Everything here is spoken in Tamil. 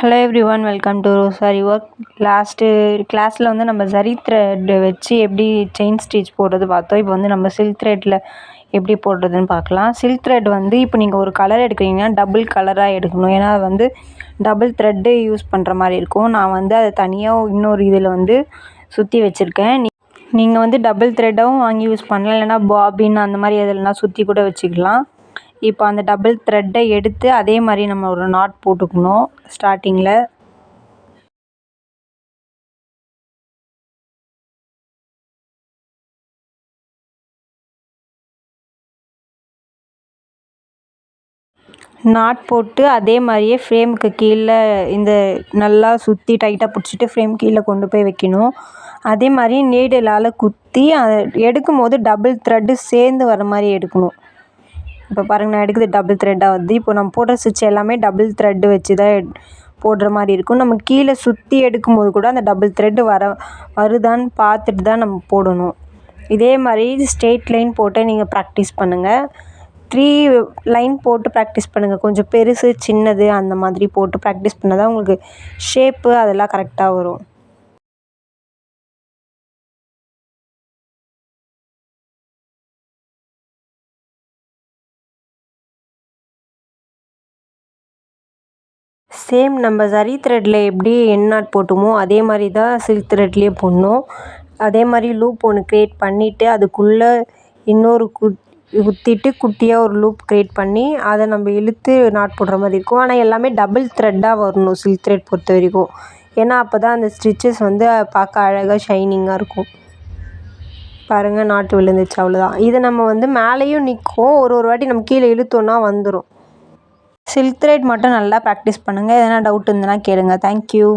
Hello everyone, welcome to rosary work. Last கிளாஸில் வந்து நம்ம ஜரி த்ரெட் வச்சு எப்படி செயின் ஸ்டிச் போடுறது பார்த்தோம். இப்போ வந்து நம்ம சில்க் த்ரெட்டில் எப்படி போடுறதுன்னு பார்க்கலாம். சில்க் த்ரெட் வந்து இப்போ நீங்கள் ஒரு கலர் எடுக்கிறீங்கன்னா டபுள் கலராக எடுக்கணும். ஏன்னா அது வந்து டபுள் த்ரெட்டு யூஸ் பண்ணுற மாதிரி இருக்கும். நான் வந்து அதை தனியாக இன்னொரு இதில் வந்து சுற்றி வச்சுருக்கேன். நீங்கள் வந்து டபுள் த்ரெட்டாகவும் வாங்கி யூஸ் பண்ணலாம், இல்லைனா பாபின் அந்த மாதிரி எதுலனா சுற்றி கூட வச்சுக்கலாம். இப்போ அந்த டபுள் த்ரெட்டை எடுத்து அதே மாதிரி நம்ம ஒரு நாட் போட்டுக்கணும். ஸ்டார்டிங்கில் நாட் போட்டு அதே மாதிரியே ஃப்ரேமுக்கு கீழே இந்த நல்லா சுற்றி டைட்டாக பிடிச்சிட்டு ஃப்ரேம் கீழே கொண்டு போய் வைக்கணும். அதே மாதிரி நீடிலால் குத்தி அதை எடுக்கும் போது டபுள் த்ரெட்டு சேர்ந்து வர மாதிரி எடுக்கணும். இப்போ பாருங்கள், நான் எடுக்கிறது டபுள் த்ரெட்டாக வருது. இப்போ நம்ம போடுற ஸ்டிச் எல்லாமே டபுள் த்ரெட்டு வச்சு தான் போடுற மாதிரி இருக்கும். நம்ம கீழே சுற்றி எடுக்கும்போது கூட அந்த டபுள் த்ரெட்டு வருதான்னு பார்த்துட்டு தான் நம்ம போடணும். இதே மாதிரி ஸ்ட்ரெயிட் லைன் போட்டு நீங்கள் ப்ராக்டிஸ் பண்ணுங்கள். 3 லைன் போட்டு ப்ராக்டிஸ் பண்ணுங்கள். கொஞ்சம் பெருசு சின்னது அந்த மாதிரி போட்டு ப்ராக்டிஸ் பண்ணால் தான் உங்களுக்கு ஷேப்பு அதெல்லாம் கரெக்டாக வரும். சேம் நம்ம ஜரி த்ரெட்டில் எப்படி எண்ட் நாட் போட்டோமோ அதே மாதிரி தான் சில்க் த்ரெட்லேயே போடணும். அதே மாதிரி லூப் ஒன்று க்ரியேட் பண்ணிவிட்டு அதுக்குள்ளே இன்னொரு குத்திட்டு குட்டியாக ஒரு லூப் க்ரியேட் பண்ணி அதை நம்ம இழுத்து நாட் போடுற மாதிரி இருக்கும். ஆனால் எல்லாமே டபுள் த்ரெட்டாக வரணும் சில்க் த்ரெட் பொறுத்த வரைக்கும். ஏன்னா அப்போ தான் அந்த ஸ்டிச்சஸ் வந்து பார்க்க அழகாக ஷைனிங்காக இருக்கும். பாருங்கள், நாட்டு விழுந்துச்சு, அவ்வளோதான். இதை நம்ம வந்து மேலேயும் நிற்கும், ஒரு வாட்டி நம்ம கீழே இழுத்தோன்னா வந்துடும். சில்க் த்ரெட் மட்டும் நல்லா ப்ராக்டிஸ் பண்ணுங்கள். எதனா டவுட் இருந்ததுன்னா கேளுங்க. தேங்க்யூ.